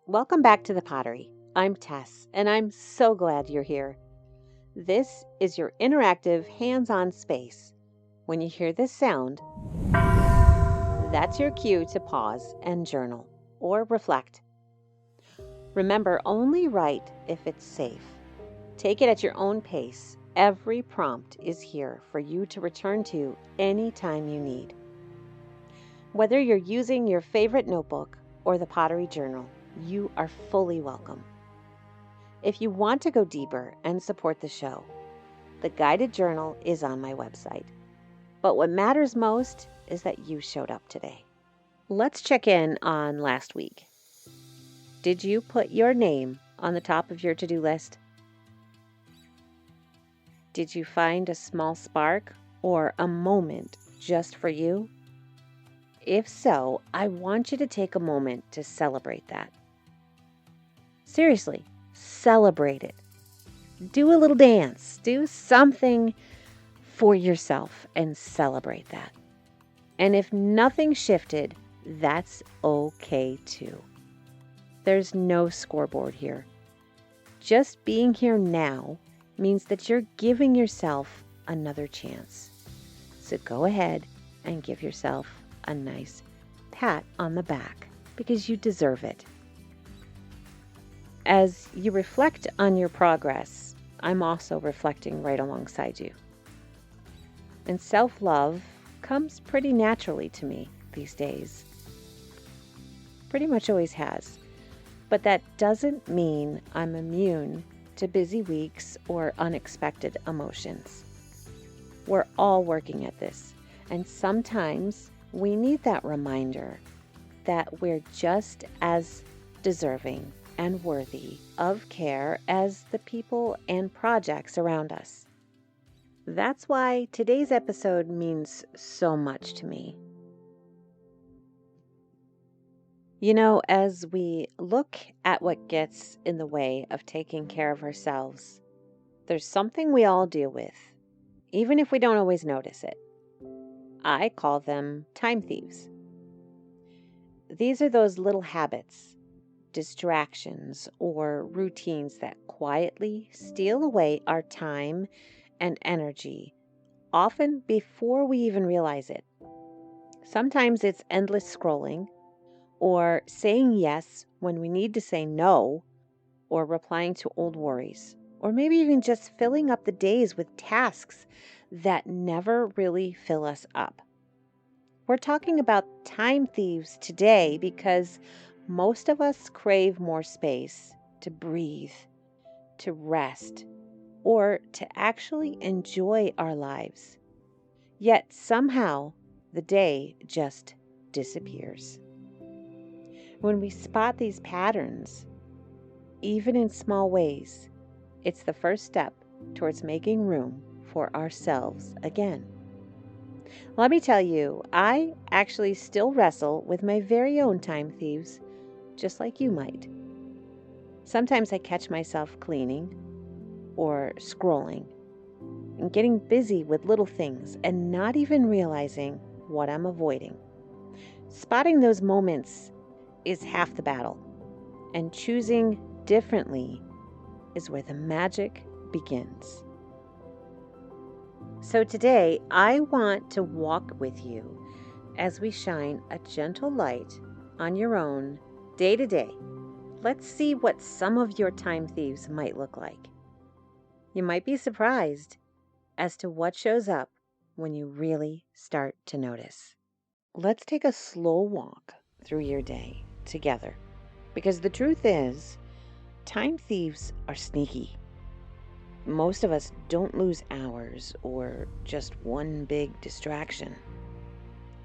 Welcome back to the Pottery. I'm Tess, and I'm so glad you're here. This is your interactive, hands-on space. When you hear this sound, that's your cue to pause and journal or reflect. Remember, only write if it's safe. Take it at your own pace. Every prompt is here for you to return to anytime you need. Whether you're using your favorite notebook or the Pottery journal, you are fully welcome. If you want to go deeper and support the show, the guided journal is on my website. But what matters most is that you showed up today. Let's check in on last week. Did you put your name on the top of your to-do list? Did you find a small spark or a moment just for you? If so, I want you to take a moment to celebrate that. Seriously, celebrate it. Do a little dance. Do something for yourself and celebrate that. And if nothing shifted, that's okay too. There's no scoreboard here. Just being here now means that you're giving yourself another chance. So go ahead and give yourself a nice pat on the back because you deserve it. As you reflect on your progress, I'm also reflecting right alongside you. And self-love comes pretty naturally to me these days. Pretty much always has. But that doesn't mean I'm immune to busy weeks or unexpected emotions. We're all working at this, and sometimes we need that reminder that we're just as deserving and worthy of care as the people and projects around us. That's why today's episode means so much to me. You know, as we look at what gets in the way of taking care of ourselves, there's something we all deal with, even if we don't always notice it. I call them time thieves. These are those little habits, distractions, or routines that quietly steal away our time and energy, often before we even realize it. Sometimes it's endless scrolling, or saying yes when we need to say no, or replying to old worries, or maybe even just filling up the days with tasks that never really fill us up. We're talking about time thieves today because most of us crave more space to breathe, to rest, or to actually enjoy our lives. Yet somehow the day just disappears. When we spot these patterns, even in small ways, it's the first step towards making room for ourselves again. Let me tell you, I actually still wrestle with my very own time thieves, just like you might. Sometimes I catch myself cleaning or scrolling and getting busy with little things and not even realizing what I'm avoiding. Spotting those moments is half the battle, and choosing differently is where the magic begins. So today, I want to walk with you as we shine a gentle light on your own day-to-day. Let's see what some of your time thieves might look like. You might be surprised as to what shows up when you really start to notice. Let's take a slow walk through your day together, because the truth is, time thieves are sneaky. Most of us don't lose hours or just one big distraction.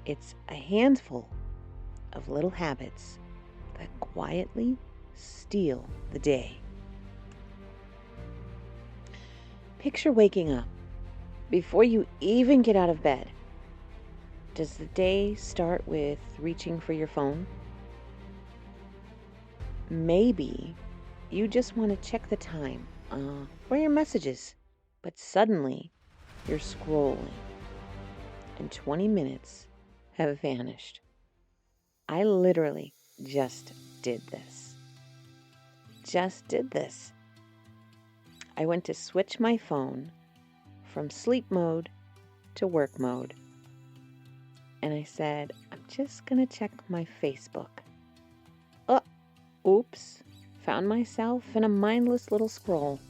It's a handful of little habits that quietly steal the day. Picture waking up before you even get out of bed. Does the day start with reaching for your phone? Maybe you just want to check the time or your messages, but suddenly you're scrolling and 20 minutes have vanished. I literally just did this. just did this. I went to switch my phone from sleep mode to work mode. And I said, I'm just going to check my Facebook. Oh, oops. Found myself in a mindless little scroll.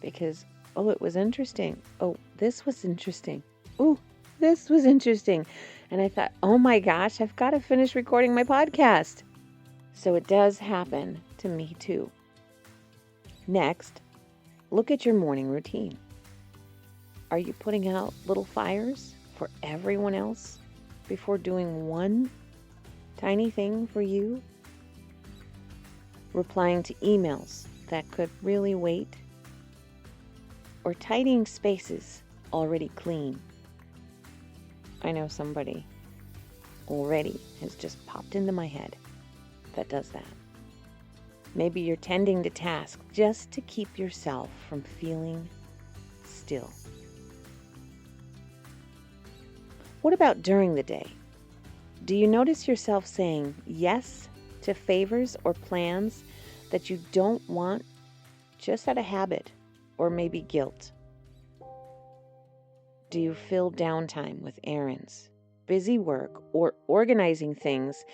Because, it was interesting. Oh, this was interesting. Ooh, this was interesting. And I thought, oh my gosh, I've got to finish recording my podcast. So it does happen to me too. Next, look at your morning routine. Are you putting out little fires for everyone else before doing one tiny thing for you? Replying to emails that could really wait? Or tidying spaces already clean? I know somebody already has just popped into my head that does that. Maybe you're tending to tasks just to keep yourself from feeling still. What about during the day? Do you notice yourself saying yes to favors or plans that you don't want just out of habit or maybe guilt? Do you fill downtime with errands, busy work, or organizing things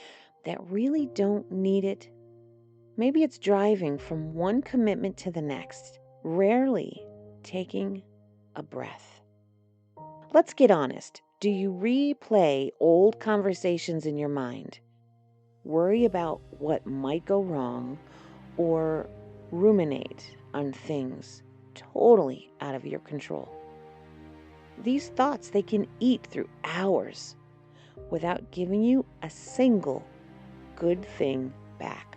that really don't need it? Maybe it's driving from one commitment to the next, rarely taking a breath. Let's get honest. Do you replay old conversations in your mind? Worry about what might go wrong or ruminate on things totally out of your control? These thoughts, they can eat through hours without giving you a single good thing back.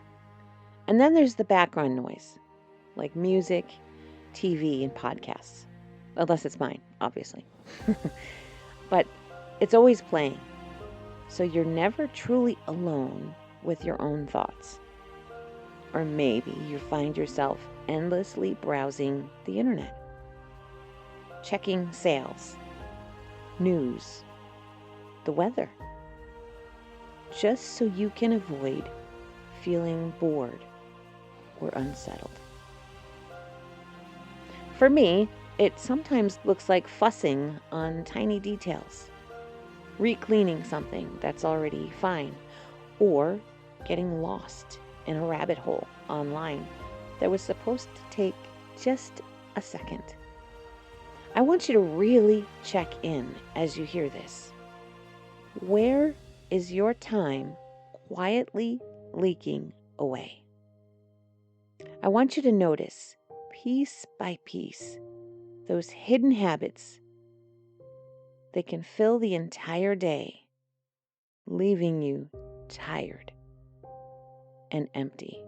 And then there's the background noise, like music, TV, and podcasts. Unless it's mine, obviously. But it's always playing. So you're never truly alone with your own thoughts. Or maybe you find yourself endlessly browsing the internet, checking sales, news, the weather, just so you can avoid feeling bored or unsettled. For me, it sometimes looks like fussing on tiny details, re-cleaning something that's already fine, or getting lost in a rabbit hole online that was supposed to take just a second. I want you to really check in as you hear this. Where is your time quietly leaking away? I want you to notice, piece by piece, those hidden habits. They can fill the entire day, leaving you tired and empty,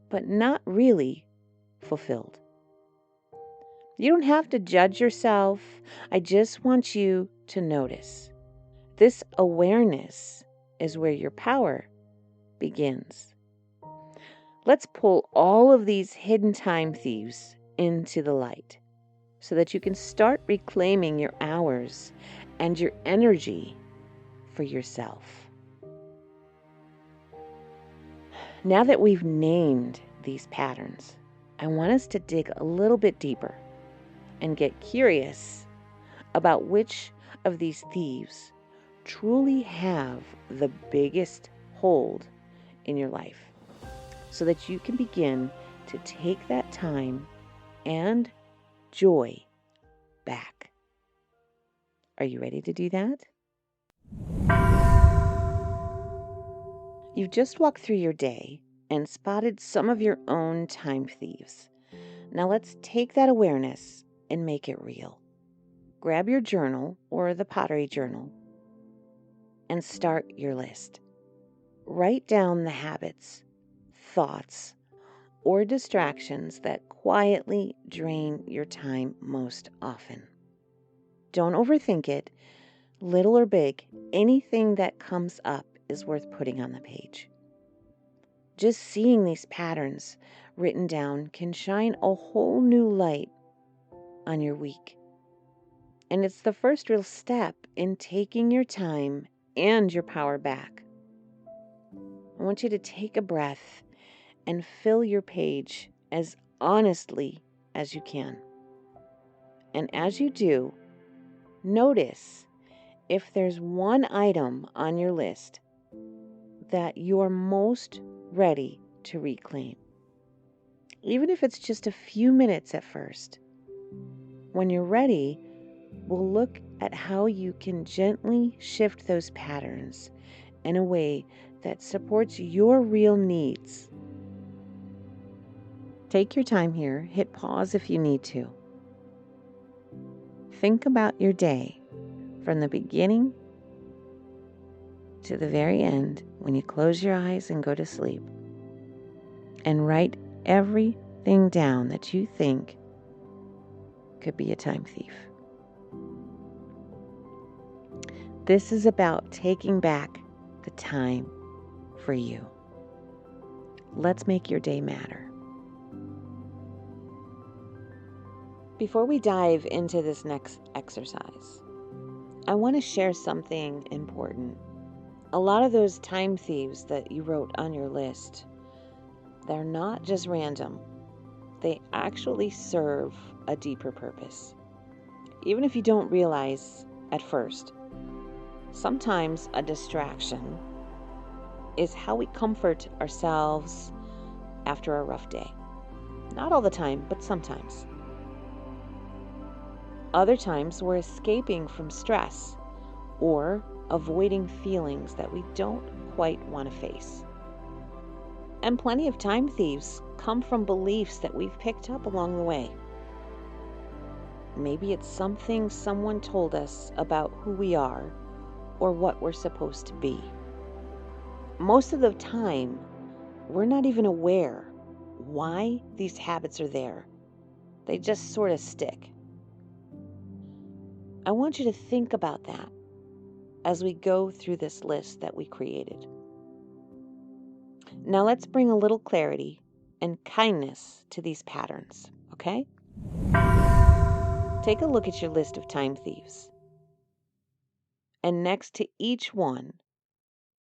but not really fulfilled. You don't have to judge yourself. I just want you to notice. This awareness is where your power begins. Let's pull all of these hidden time thieves into the light so that you can start reclaiming your hours and your energy for yourself. Now that we've named these patterns, I want us to dig a little bit deeper and get curious about which of these thieves truly have the biggest hold in your life, so that you can begin to take that time and joy back. Are you ready to do that? You've just walked through your day and spotted some of your own time thieves. Now let's take that awareness and make it real. Grab your journal or the Pottery journal and start your list. Write down the habits, thoughts, or distractions that quietly drain your time most often. Don't overthink it. Little or big, anything that comes up is worth putting on the page. Just seeing these patterns written down can shine a whole new light on your week. And it's the first real step in taking your time and your power back. I want you to take a breath and fill your page as honestly as you can. And as you do, notice if there's one item on your list that you're most ready to reclaim. Even if it's just a few minutes at first. When you're ready, we'll look at how you can gently shift those patterns in a way that supports your real needs. Take your time here, hit pause if you need to. Think about your day from the beginning to the very end when you close your eyes and go to sleep. And write everything down that you think could be a time thief. This is about taking back the time for you. Let's make your day matter. Before we dive into this next exercise, I want to share something important. A lot of those time thieves that you wrote on your list, they're not just random. They actually serve a deeper purpose. Even if you don't realize at first, sometimes a distraction is how we comfort ourselves after a rough day. Not all the time, but sometimes. Other times we're escaping from stress or avoiding feelings that we don't quite want to face. And plenty of time thieves come from beliefs that we've picked up along the way. Maybe it's something someone told us about who we are or what we're supposed to be. Most of the time, we're not even aware why these habits are there. They just sort of stick. I want you to think about that as we go through this list that we created. Now let's bring a little clarity and kindness to these patterns, okay? Take a look at your list of time thieves. And next to each one,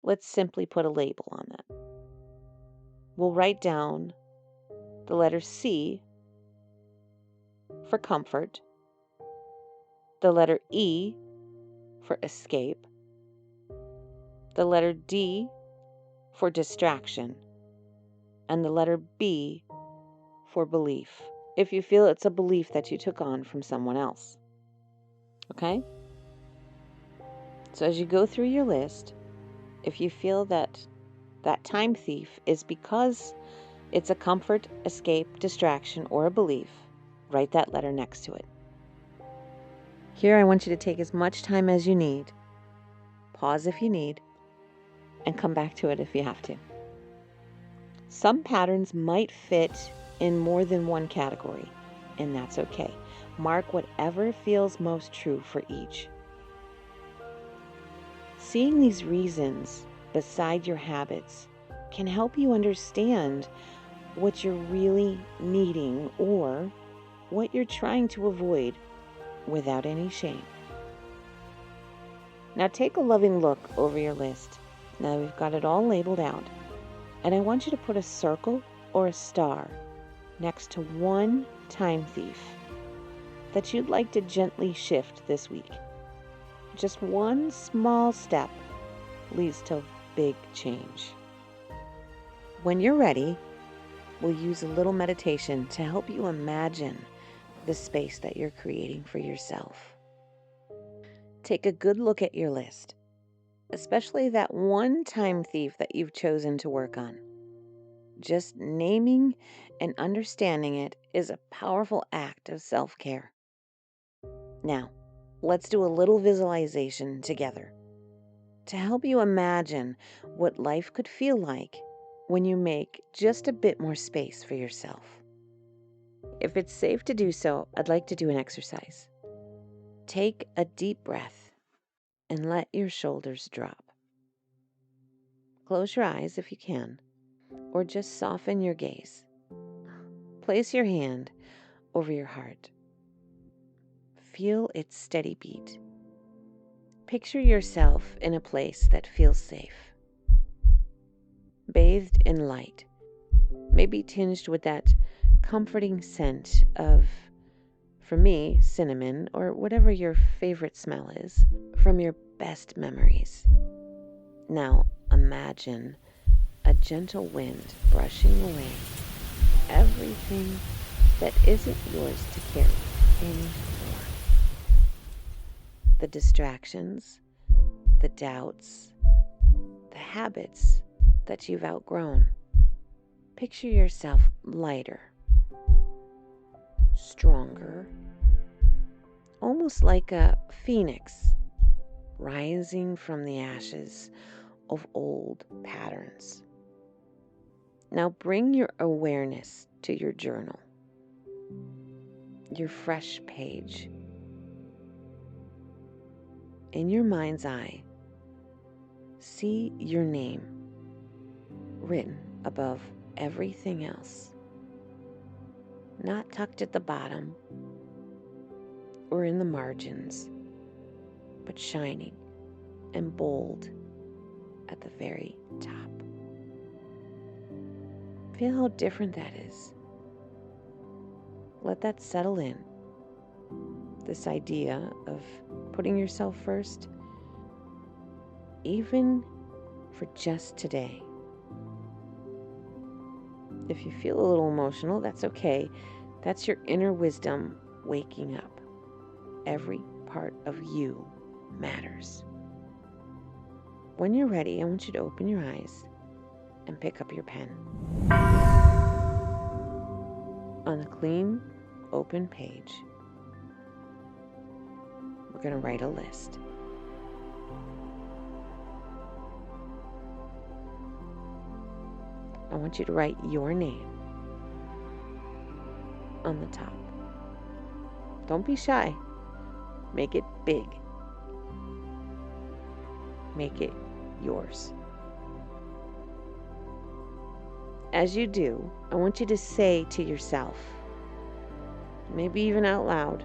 let's simply put a label on that. We'll write down the letter C for comfort, the letter E for escape, the letter D for distraction, and the letter B for belief, if you feel it's a belief that you took on from someone else. Okay? So as you go through your list, if you feel that time thief is because it's a comfort, escape, distraction, or a belief, write that letter next to it. Here I want you to take as much time as you need, pause if you need, and come back to it if you have to. Some patterns might fit in more than one category, and that's okay. Mark whatever feels most true for each. Seeing these reasons beside your habits can help you understand what you're really needing or what you're trying to avoid without any shame. Now take a loving look over your list. Now we've got it all labeled out. And I want you to put a circle or a star next to one time thief that you'd like to gently shift this week. Just one small step leads to big change. When you're ready, we'll use a little meditation to help you imagine the space that you're creating for yourself. Take a good look at your list, especially that one time thief that you've chosen to work on. Just naming and understanding it is a powerful act of self-care. Now, let's do a little visualization together to help you imagine what life could feel like when you make just a bit more space for yourself. If it's safe to do so, I'd like to do an exercise. Take a deep breath and let your shoulders drop. Close your eyes if you can, or just soften your gaze. Place your hand over your heart. Feel its steady beat. Picture yourself in a place that feels safe, bathed in light. maybe tinged with that comforting scent of, for me, cinnamon, or whatever your favorite smell is, from your best memories. Now imagine a gentle wind brushing away everything that isn't yours to carry anymore. The distractions, the doubts, the habits that you've outgrown. Picture yourself lighter, stronger, almost like a phoenix rising from the ashes of old patterns. Now bring your awareness to your journal, your fresh page. In your mind's eye, see your name written above everything else, not tucked at the bottom or in the margins, but shining and bold at the very top. Feel how different that is. Let that settle in. This idea of putting yourself first, even for just today. If you feel a little emotional, that's okay. That's your inner wisdom waking up. Every part of you matters. When you're ready, I want you to open your eyes and pick up your pen. On a clean, open page, we're going to write a list. I want you to write your name on the top. Don't be shy. Make it big. Make it yours. As you do, I want you to say to yourself, maybe even out loud,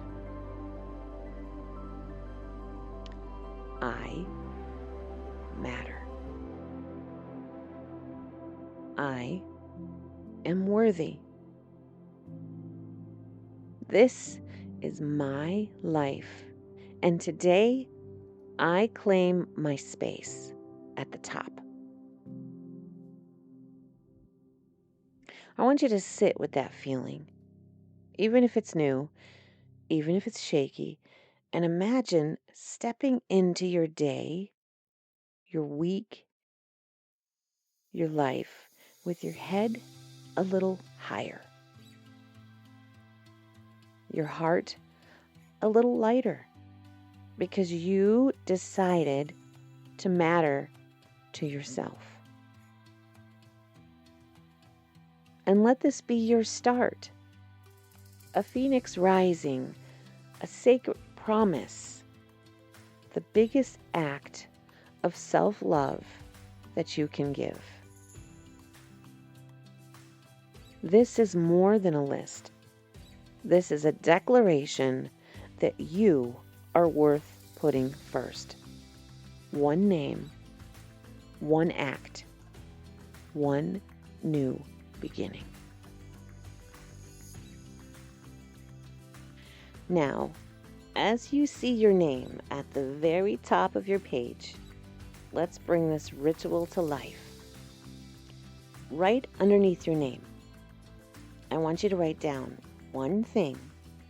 I matter. I am worthy. This is my life, and today I claim my space at the top. I want you to sit with that feeling, even if it's new, even if it's shaky, and imagine stepping into your day, your week, your life with your head a little higher, your heart a little lighter, because you decided to matter to yourself. And let this be your start. A phoenix rising, a sacred promise, the biggest act of self-love that you can give. This is more than a list. This is a declaration that you are worth putting first. One name, one act, one new beginning. Now, as you see your name at the very top of your page, let's bring this ritual to life. Right underneath your name, I want you to write down one thing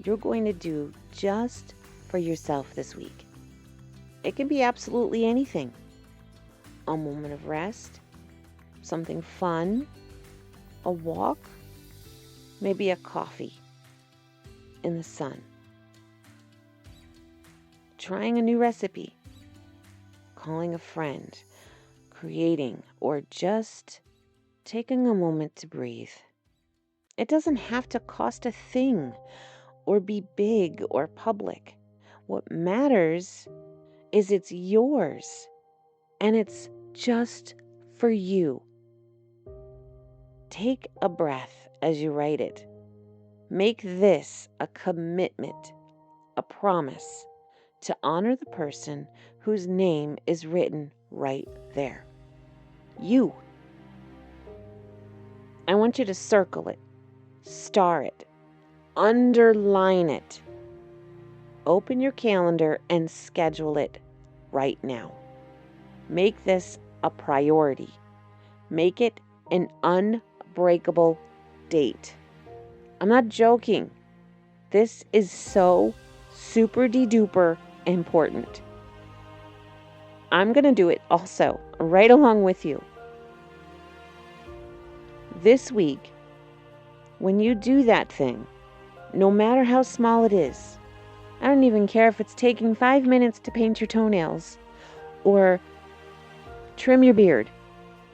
you're going to do just for yourself this week. It can be absolutely anything. A moment of rest, something fun, a walk, maybe a coffee in the sun, trying a new recipe, calling a friend, creating, or just taking a moment to breathe. It doesn't have to cost a thing or be big or public. What matters is it's yours and it's just for you. Take a breath as you write it. Make this a commitment, a promise to honor the person whose name is written right there. You. I want you to circle it, star it, underline it. Open your calendar and schedule it right now. Make this a priority. Make it an unbreakable date. I'm not joking. This is so super de duper important. I'm going to do it also right along with you. This week, when you do that thing, no matter how small it is, I don't even care if it's taking 5 minutes to paint your toenails or trim your beard.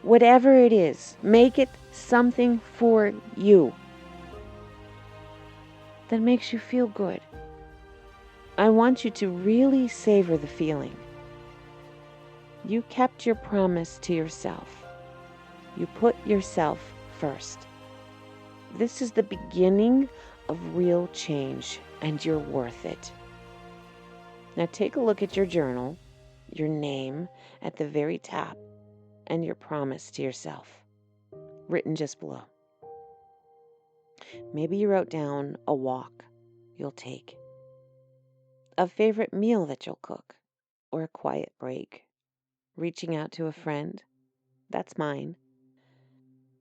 Whatever it is, make it something for you that makes you feel good. I want you to really savor the feeling. You kept your promise to yourself. You put yourself first. This is the beginning of real change, and you're worth it. Now take a look at your journal, your name at the very top, and your promise to yourself, written just below. Maybe you wrote down a walk you'll take, a favorite meal that you'll cook, or a quiet break, reaching out to a friend, that's mine,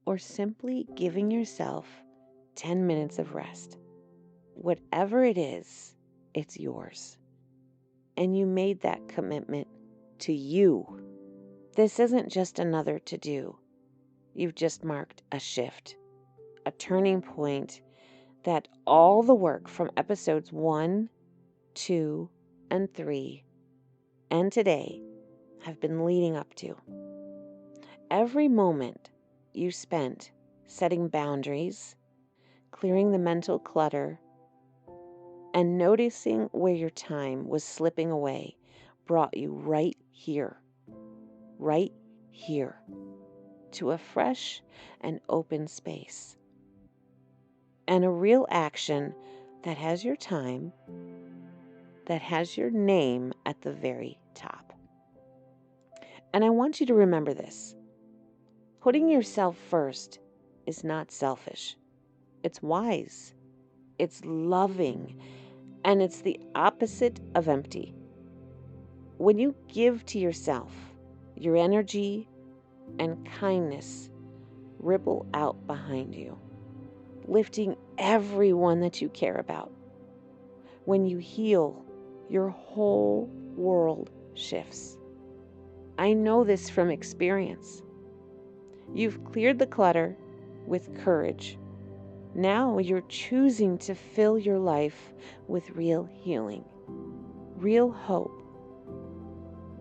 or simply giving yourself 10 minutes of rest. Whatever it is, it's yours. And you made that commitment to you. This isn't just another to-do. You've just marked a shift, a turning point that all the work from episodes 1, 2, and 3, and today have been leading up to. Every moment you spent setting boundaries, clearing the mental clutter, and noticing where your time was slipping away brought you right here, to a fresh and open space. And a real action that has your time, that has your name at the very top. And I want you to remember this. Putting yourself first is not selfish. It's wise. It's loving. And it's the opposite of empty. When you give to yourself, your energy and kindness ripple out behind you, lifting everyone that you care about. When you heal, your whole world shifts. I know this from experience. You've cleared the clutter with courage. Now you're choosing to fill your life with real healing, real hope,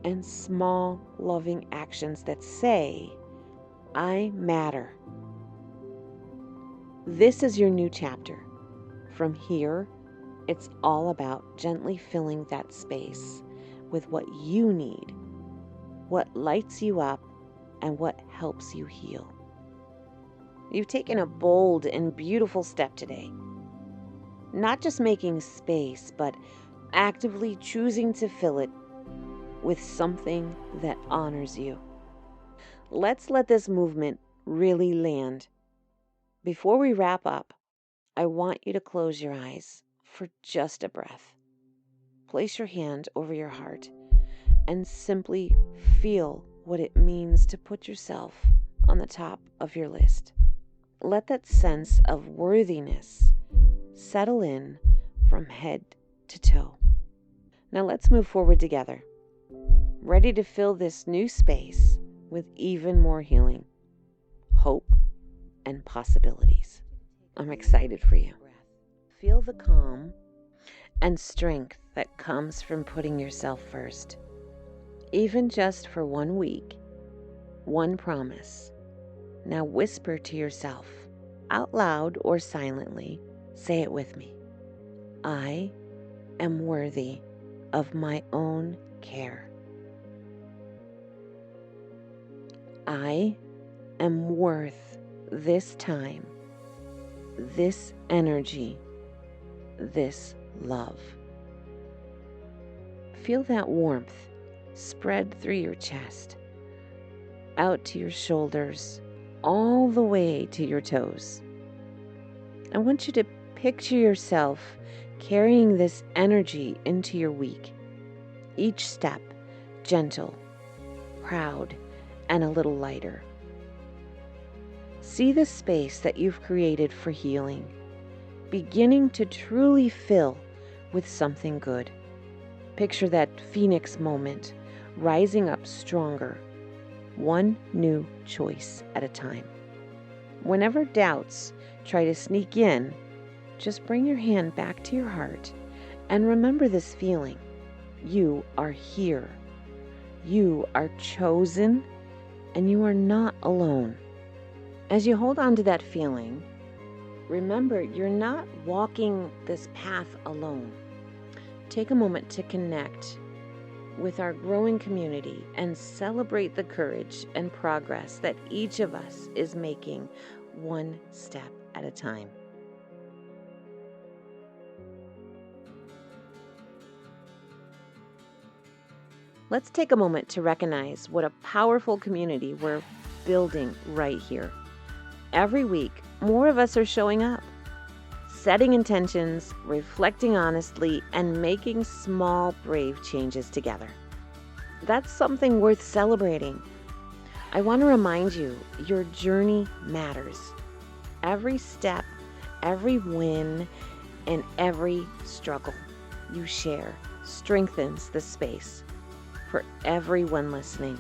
and small, loving actions that say, I matter. This is your new chapter. From here, it's all about gently filling that space with what you need, what lights you up, and what helps you heal. You've taken a bold and beautiful step today. Not just making space, but actively choosing to fill it with something that honors you. Let's let this movement really land. Before we wrap up, I want you to close your eyes for just a breath. Place your hand over your heart and simply feel what it means to put yourself on the top of your list. Let that sense of worthiness settle in from head to toe. Now let's move forward together, ready to fill this new space with even more healing, hope, and possibilities. I'm excited for you. Feel the calm and strength that comes from putting yourself first. Even just for 1 week, one promise. Now whisper to yourself, out loud or silently, say it with me. I am worthy of my own care. I am worth this time, this energy, this love. Feel that warmth spread through your chest, out to your shoulders, all the way to your toes. I want you to picture yourself carrying this energy into your week. Each step gentle, proud, and a little lighter. See the space that you've created for healing, beginning to truly fill with something good. Picture that phoenix moment, rising up stronger, one new choice at a time. Whenever doubts try to sneak in, just bring your hand back to your heart and remember this feeling. You are here. You are chosen, and you are not alone. As you hold on to that feeling, remember you're not walking this path alone. Take a moment to connect with our growing community and celebrate the courage and progress that each of us is making one step at a time. Let's take a moment to recognize what a powerful community we're building right here. Every week, more of us are showing up, setting intentions, reflecting honestly, and making small, brave changes together. That's something worth celebrating. I want to remind you, your journey matters. Every step, every win, and every struggle you share strengthens the space for everyone listening.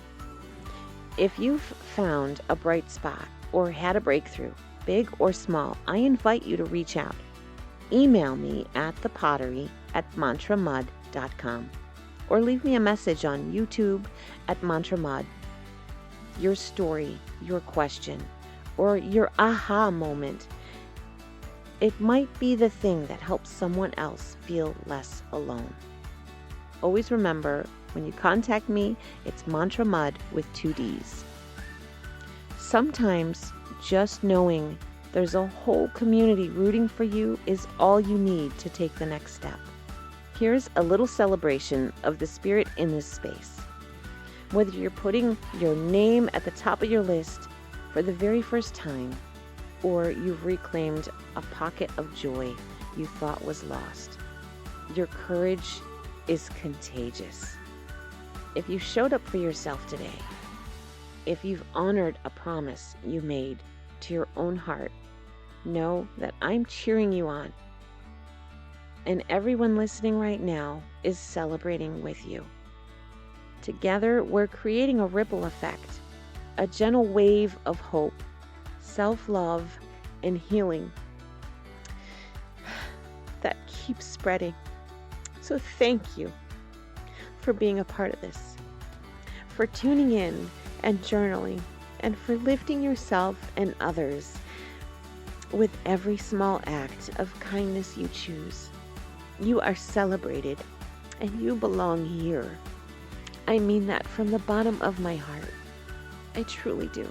If you've found a bright spot or had a breakthrough, big or small, I invite you to reach out. Email me at thepottery@mantramud.com or leave me a message on YouTube at Mantramud. Your story, your question, or your aha moment, it might be the thing that helps someone else feel less alone. Always remember, when you contact me, it's Mantramud with 2 Ds. Sometimes just knowing there's a whole community rooting for you is all you need to take the next step. Here's a little celebration of the spirit in this space. Whether you're putting your name at the top of your list for the very first time, or you've reclaimed a pocket of joy you thought was lost, your courage is contagious. If you showed up for yourself today, if you've honored a promise you made to your own heart, know that I'm cheering you on. And everyone listening right now is celebrating with you. Together, we're creating a ripple effect, a gentle wave of hope, self-love, and healing that keeps spreading. So thank you for being a part of this, for tuning in and journaling, and for lifting yourself and others with every small act of kindness you choose. You are celebrated, and you belong here. I mean that from the bottom of my heart. I truly do.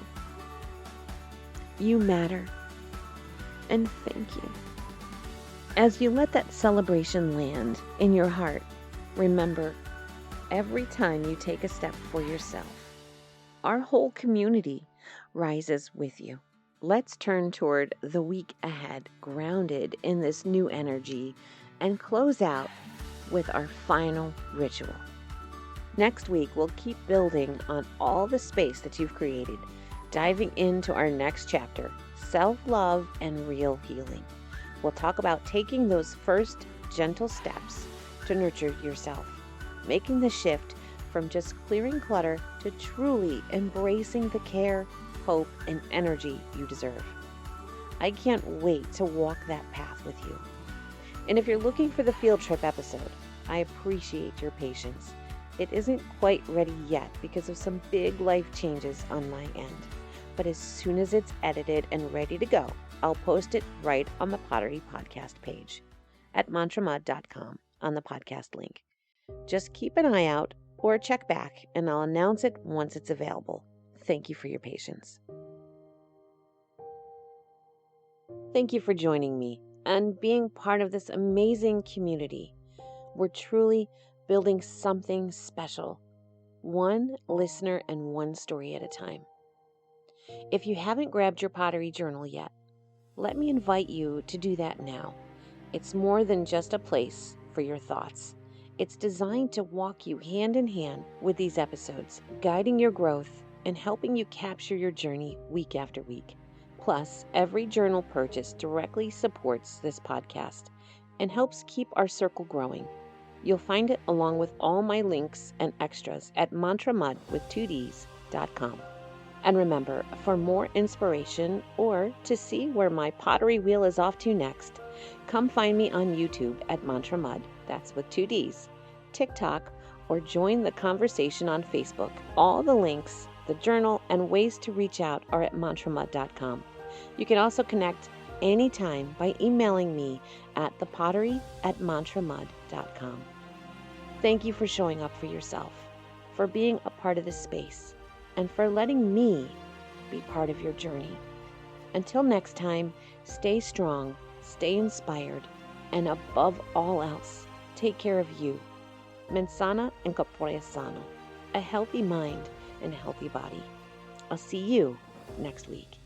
You matter, and thank you. As you let that celebration land in your heart, remember, every time you take a step for yourself, our whole community rises with you. Let's turn toward the week ahead, grounded in this new energy, and close out with our final ritual. Next week, we'll keep building on all the space that you've created, diving into our next chapter, self-love and real healing. We'll talk about taking those first gentle steps to nurture yourself, making the shift from just clearing clutter to truly embracing the care, hope, and energy you deserve. I can't wait to walk that path with you. And if you're looking for the field trip episode, I appreciate your patience. It isn't quite ready yet because of some big life changes on my end. But as soon as it's edited and ready to go, I'll post it right on the Pottery podcast page at mantramud.com on the podcast link. Just keep an eye out or check back, and I'll announce it once it's available. Thank you for your patience. Thank you for joining me and being part of this amazing community. We're truly building something special, one listener and one story at a time. If you haven't grabbed your pottery journal yet, let me invite you to do that now. It's more than just a place for your thoughts. It's designed to walk you hand in hand with these episodes, guiding your growth and helping you capture your journey week after week. Plus, every journal purchase directly supports this podcast and helps keep our circle growing. You'll find it along with all my links and extras at mantramud.com. And remember, for more inspiration or to see where my pottery wheel is off to next, come find me on YouTube at Mantra Mud, that's with 2 Ds, TikTok, or join the conversation on Facebook. All the links, the journal, and ways to reach out are at mantramud.com. You can also connect anytime by emailing me at thepottery@mantramud.com. Thank you for showing up for yourself, for being a part of this space, and for letting me be part of your journey. Until next time, stay strong, stay inspired, and above all else, take care of you. Mensana and corpore sano, a healthy mind and a healthy body. I'll see you next week.